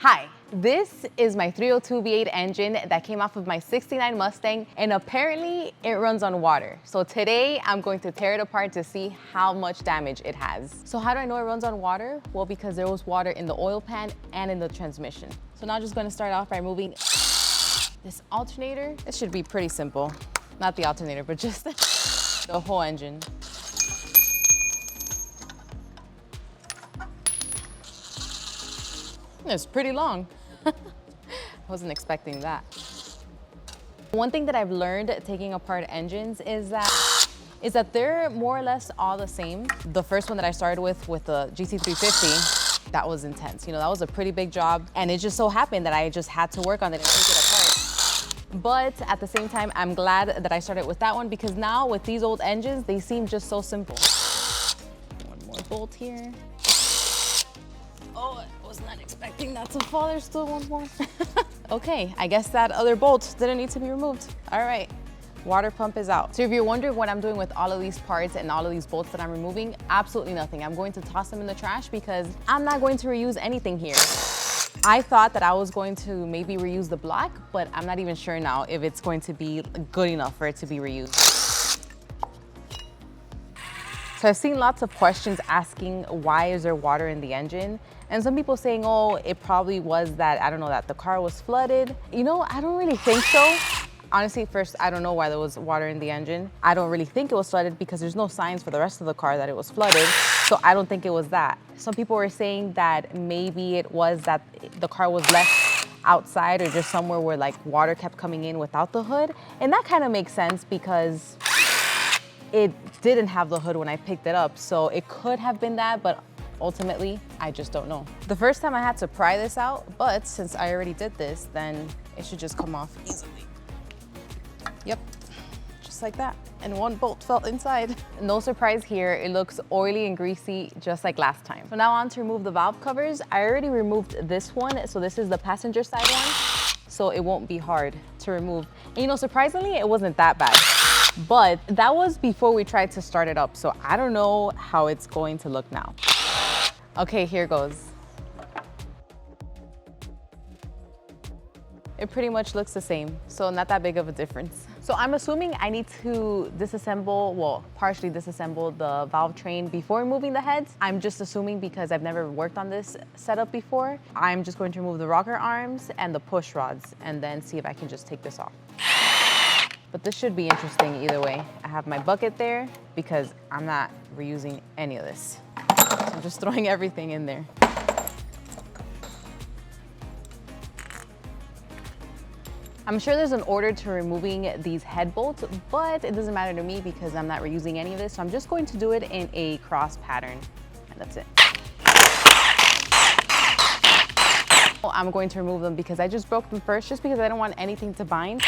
Hi, this is my 302 V8 engine that came off of my 69 Mustang, and apparently it runs on water. So today I'm going to tear it apart to see how much damage it has. So how do I know it runs on water? Well, because there was water in the oil pan and in the transmission. So now I'm just going to start off by removing this alternator. It should be pretty simple. Not the alternator, but just the whole engine. It's pretty long. I wasn't expecting that. One thing that I've learned taking apart engines is that they're more or less all the same. The first one that I started with the GC350, that was intense. You know, that was a pretty big job, and it just so happened that I just had to work on it and take it apart. But at the same time, I'm glad that I started with that one, because now with these old engines, they seem just so simple. One more bolt here. Oh, I was not expecting that to fall. There's still one more. Okay, I guess that other bolt didn't need to be removed. All right, water pump is out. So if you're wondering what I'm doing with all of these parts and all of these bolts that I'm removing, absolutely nothing. I'm going to toss them in the trash because I'm not going to reuse anything here. I thought that I was going to maybe reuse the block, but I'm not even sure now if it's going to be good enough for it to be reused. So I've seen lots of questions asking why is there water in the engine? And some people saying, oh, it probably was that, I don't know, that the car was flooded. You know, I don't really think so. Honestly, first, I don't know why there was water in the engine. I don't really think it was flooded because there's no signs for the rest of the car that it was flooded. So I don't think it was that. Some people were saying that maybe it was that the car was left outside or just somewhere where like water kept coming in without the hood. And that kind of makes sense because it didn't have the hood when I picked it up. So it could have been that, but ultimately, I just don't know. The first time I had to pry this out, but since I already did this, then it should just come off easily. Yep, just like that. And one bolt fell inside. No surprise here, it looks oily and greasy just like last time. So now on to remove the valve covers. I already removed this one, so this is the passenger side one, so it won't be hard to remove. And you know, surprisingly, it wasn't that bad. But that was before we tried to start it up, so I don't know how it's going to look now. Okay, here goes. It pretty much looks the same, so not that big of a difference. So I'm assuming I need to disassemble, well, partially disassemble the valve train before removing the heads. I'm just assuming because I've never worked on this setup before. I'm just going to remove the rocker arms and the push rods and then see if I can just take this off. But this should be interesting either way. I have my bucket there because I'm not reusing any of this. So I'm just throwing everything in there. I'm sure there's an order to removing these head bolts, but it doesn't matter to me because I'm not reusing any of this. So I'm just going to do it in a cross pattern, and that's it. I'm going to remove them because I just broke them first, just because I don't want anything to bind.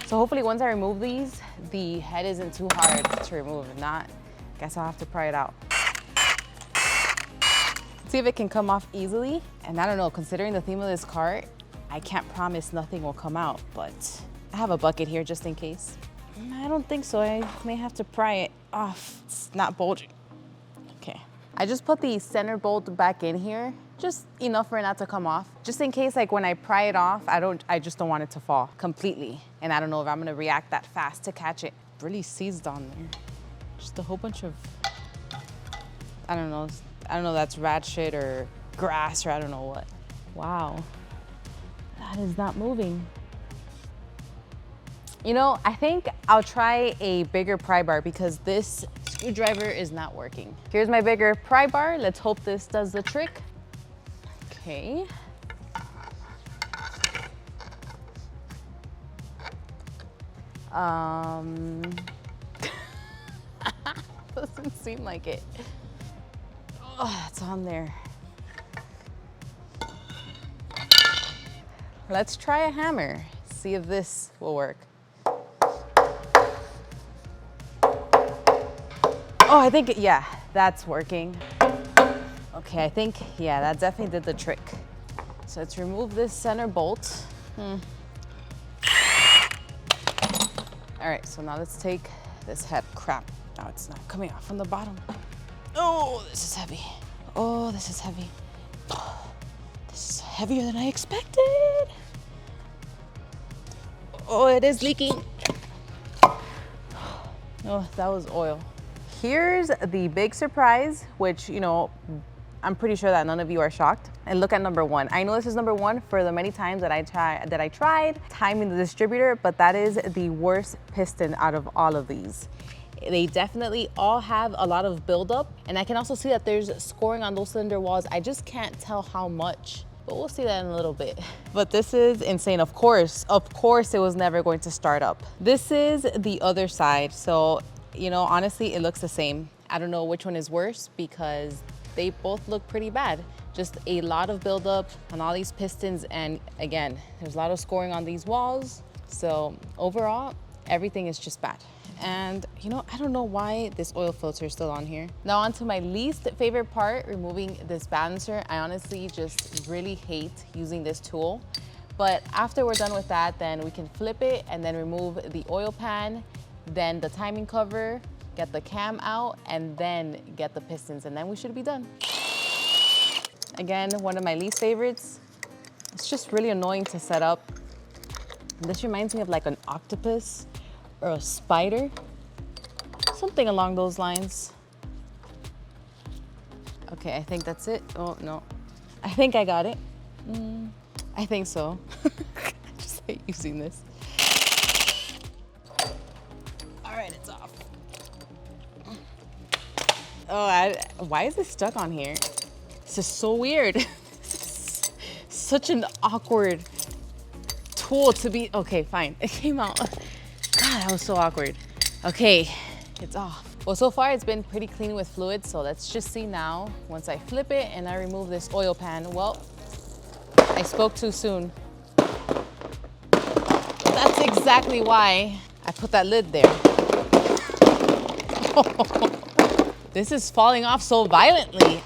So hopefully once I remove these, the head isn't too hard to remove. If not, I guess I'll have to pry it out. See if it can come off easily. And I don't know, considering the theme of this car, I can't promise nothing will come out, but I have a bucket here just in case. I don't think so. I may have to pry it off. It's not bulging. Okay. I just put the center bolt back in here, just enough for it not to come off. Just in case, like when I pry it off, I just don't want it to fall completely. And I don't know if I'm gonna react that fast to catch it. Really seized on there. Just a whole bunch of, I don't know, that's rat shit or grass or I don't know what. Wow, that is not moving. You know, I think I'll try a bigger pry bar because this screwdriver is not working. Here's my bigger pry bar. Let's hope this does the trick. Okay. Doesn't seem like it. Oh, it's on there. Let's try a hammer. See if this will work. Oh, I think, yeah, that's working. Okay, I think, yeah, that definitely did the trick. So let's remove this center bolt. All right, so now let's take this head. Crap, now it's not coming off from the bottom. Oh, this is heavy. Oh, this is heavy. Oh, this is heavy. heavier than I expected. Oh, it is leaking. Oh, that was oil. Here's the big surprise, which, you know, I'm pretty sure that none of you are shocked. And look at number one. I know this is number one for the many times that I tried timing the distributor, but that is the worst piston out of all of these. They definitely all have a lot of buildup, and I can also see that there's scoring on those cylinder walls. I just can't tell how much, but we'll see that in a little bit. But this is insane. Of course, it was never going to start up. This is the other side. So, you know, honestly, it looks the same. I don't know which one is worse because they both look pretty bad. Just a lot of buildup on all these pistons. And again, there's a lot of scoring on these walls. So overall, everything is just bad. And you know, I don't know why this oil filter is still on here. Now on to my least favorite part, removing this balancer. I honestly just really hate using this tool. But after we're done with that, then we can flip it and then remove the oil pan, then the timing cover, get the cam out, and then get the pistons, and then we should be done. Again, one of my least favorites. It's just really annoying to set up. This reminds me of like an octopus or a spider, something along those lines. Okay, I think that's it. Oh no, I think I got it. I think so. I just hate using this. All right, it's off. Oh, why is this stuck on here? This is so weird. This is such an awkward tool to be. Okay, fine, it came out. God, that was so awkward. Okay, it's off. Well, so far it's been pretty clean with fluid, so let's just see now, once I flip it and I remove this oil pan. Well, I spoke too soon. That's exactly why I put that lid there. This is falling off so violently.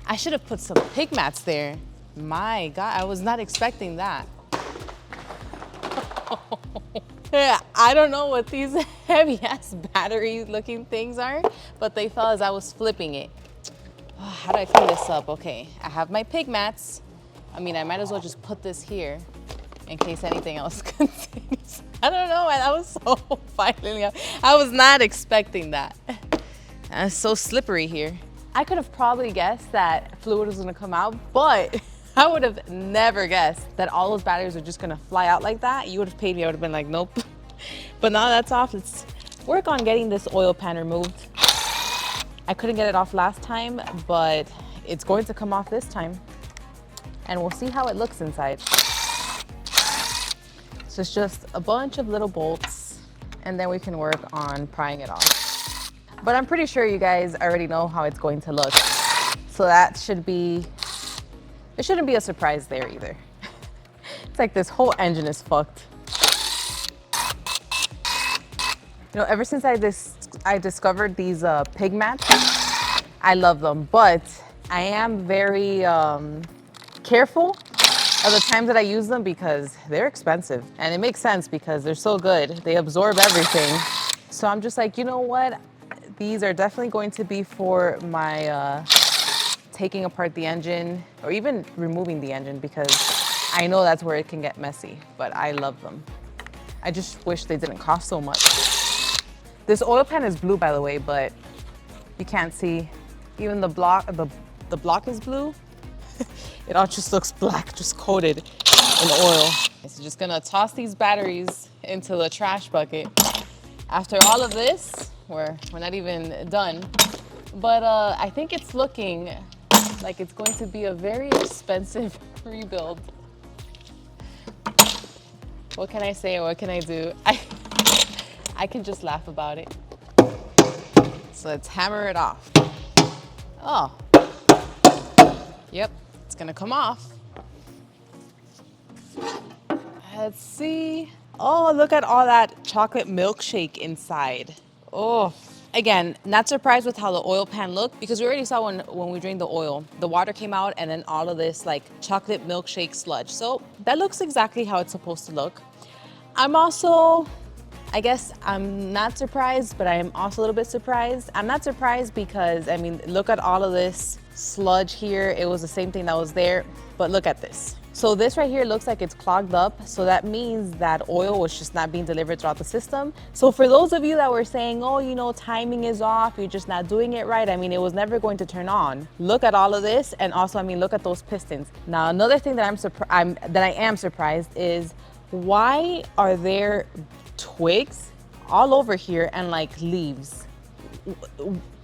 I should have put some pig mats there. My God, I was not expecting that. I don't know what these heavy ass battery looking things are, but they fell as I was flipping it. Oh, how do I clean this up? Okay, I have my pig mats. I mean, I might as well just put this here in case anything else continues. I don't know, that was so violently. I was not expecting that. It's so slippery here. I could have probably guessed that fluid was gonna come out, but I would have never guessed that all those batteries are just gonna fly out like that. You would have paid me, I would have been like, nope. But now that's off, let's work on getting this oil pan removed. I couldn't get it off last time, but it's going to come off this time. And we'll see how it looks inside. So it's just a bunch of little bolts, and then we can work on prying it off. But I'm pretty sure you guys already know how it's going to look. So that should be, it shouldn't be a surprise there either. It's like this whole engine is fucked. You know, ever since I discovered these pig mats, I love them, but I am very careful of the times that I use them because they're expensive. And it makes sense because they're so good. They absorb everything. So I'm just like, you know what? These are definitely going to be for my taking apart the engine or even removing the engine because I know that's where it can get messy, but I love them. I just wish they didn't cost so much. This oil pan is blue, by the way, but you can't see. Even the block is blue. It all just looks black, just coated in oil. So just gonna toss these batteries into the trash bucket. After all of this, we're not even done. But I think it's looking like it's going to be a very expensive rebuild. What can I say? What can I do? I can just laugh about it. So let's hammer it off. Oh, yep, it's gonna come off. Let's see. Oh, look at all that chocolate milkshake inside. Oh, again, not surprised with how the oil pan looked because we already saw when we drained the oil, the water came out and then all of this like chocolate milkshake sludge. So that looks exactly how it's supposed to look. I'm also I guess I'm not surprised, but I am also a little bit surprised. I'm not surprised because, I mean, look at all of this sludge here. It was the same thing that was there, but look at this. So this right here looks like it's clogged up. So that means that oil was just not being delivered throughout the system. So for those of you that were saying, oh, you know, timing is off, you're just not doing it right. I mean, it was never going to turn on. Look at all of this. And also, I mean, look at those pistons. Now, another thing that I am surprised is, why are there twigs all over here and like leaves?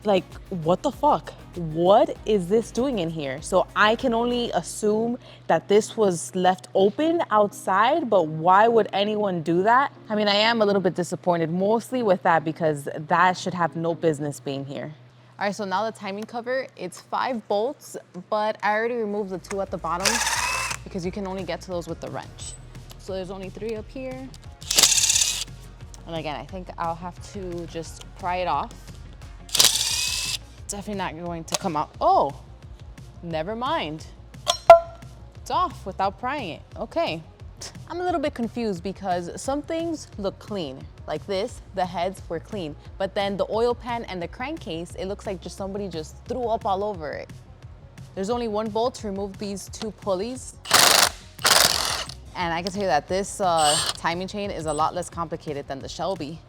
Like, what the fuck? What is this doing in here? So I can only assume that this was left open outside, but why would anyone do that? I mean, I am a little bit disappointed, mostly with that, because that should have no business being here. All right, so now the timing cover, it's 5 bolts, but I already removed the 2 at the bottom because you can only get to those with the wrench. So there's only 3 up here. And again, I think I'll have to just pry it off. Definitely not going to come out. Oh, never mind. It's off without prying it. Okay. I'm a little bit confused because some things look clean. Like this, the heads were clean. But then the oil pan and the crankcase, it looks like somebody just threw up all over it. There's only 1 bolt to remove these 2 pulleys. And I can tell you that this timing chain is a lot less complicated than the Shelby.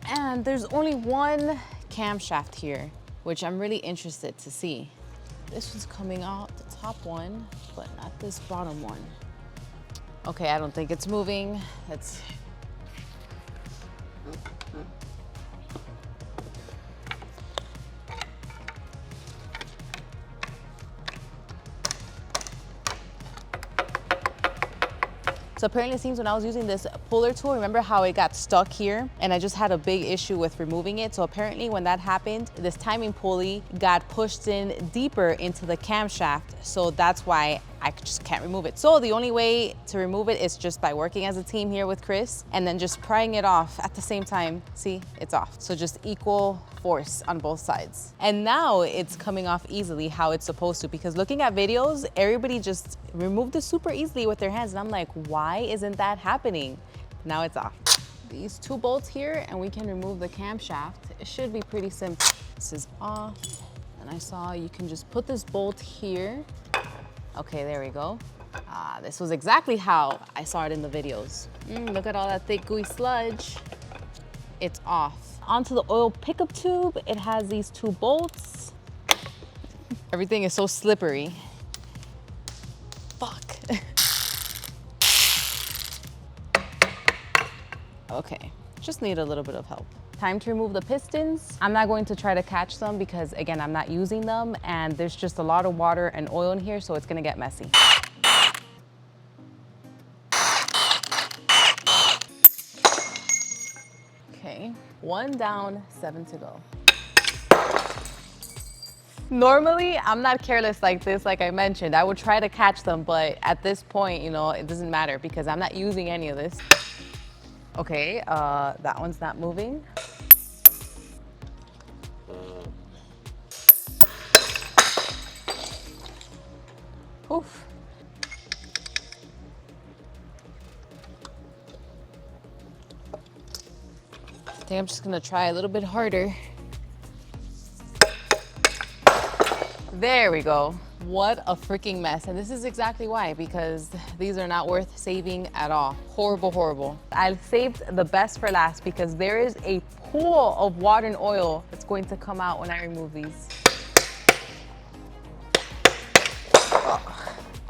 And there's only 1 camshaft here, which I'm really interested to see. This one's coming out, the top one, but not this bottom one. Okay, I don't think it's moving. Let's... So apparently it seems when I was using this puller tool, remember how it got stuck here? And I just had a big issue with removing it. So apparently when that happened, this timing pulley got pushed in deeper into the camshaft. So that's why I just can't remove it. So the only way to remove it is just by working as a team here with Chris and then just prying it off at the same time. See, it's off. So just equal force on both sides. And now it's coming off easily how it's supposed to, because looking at videos, everybody just removed it super easily with their hands. And I'm like, why isn't that happening? Now it's off. These 2 bolts here and we can remove the camshaft. It should be pretty simple. This is off. And I saw you can just put this bolt here. Okay, there we go. This was exactly how I saw it in the videos. Look at all that thick gooey sludge. It's off. Onto the oil pickup tube, it has these 2 bolts. Everything is so slippery. Fuck. Okay, just need a little bit of help. Time to remove the pistons. I'm not going to try to catch them because again, I'm not using them and there's just a lot of water and oil in here, so it's gonna get messy. Okay, 1 down, 7 to go. Normally, I'm not careless like this, like I mentioned. I would try to catch them, but at this point, you know, it doesn't matter because I'm not using any of this. Okay, that one's not moving. Oof. I think I'm just gonna try a little bit harder. There we go. What a freaking mess. And this is exactly why, because these are not worth saving at all. Horrible, horrible. I saved the best for last because there is a pool of water and oil that's going to come out when I remove these.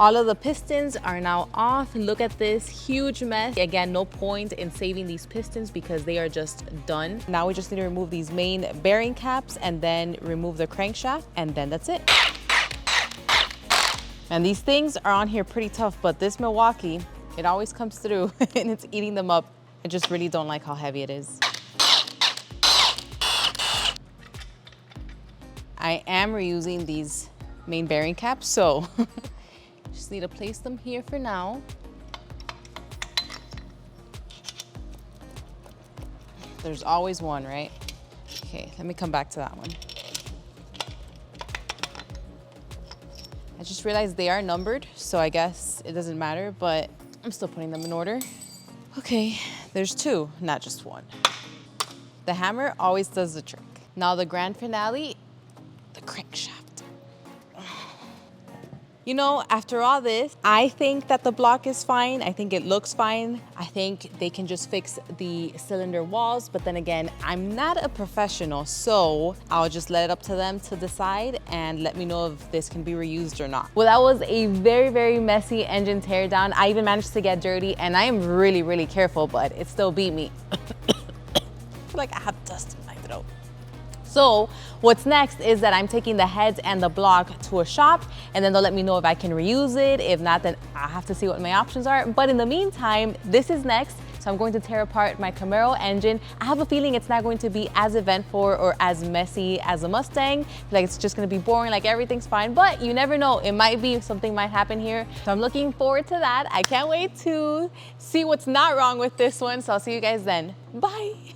All of the pistons are now off. Look at this huge mess. Again, no point in saving these pistons because they are just done. Now we just need to remove these main bearing caps and then remove the crankshaft, and then that's it. And these things are on here pretty tough, but this Milwaukee, it always comes through and it's eating them up. I just really don't like how heavy it is. I am reusing these main bearing caps, so just need to place them here for now. There's always one, right? Okay, let me come back to that one. I just realized they are numbered, so I guess it doesn't matter, but I'm still putting them in order. Okay, there's two, not just one. The hammer always does the trick. Now the grand finale, the crankshaft. You know, after all this, I think that the block is fine. I think it looks fine. I think they can just fix the cylinder walls. But then again, I'm not a professional, so I'll just let it up to them to decide and let me know if this can be reused or not. Well, that was a very, very messy engine teardown. I even managed to get dirty, and I am really, really careful, but it still beat me. I feel like I have dust in my throat. So what's next is that I'm taking the heads and the block to a shop, and then they'll let me know if I can reuse it. If not, then I have to see what my options are. But in the meantime, this is next. So I'm going to tear apart my Camaro engine. I have a feeling it's not going to be as eventful or as messy as a Mustang. Like it's just gonna be boring, like everything's fine, but you never know. It might be, something might happen here. So I'm looking forward to that. I can't wait to see what's not wrong with this one. So I'll see you guys then. Bye.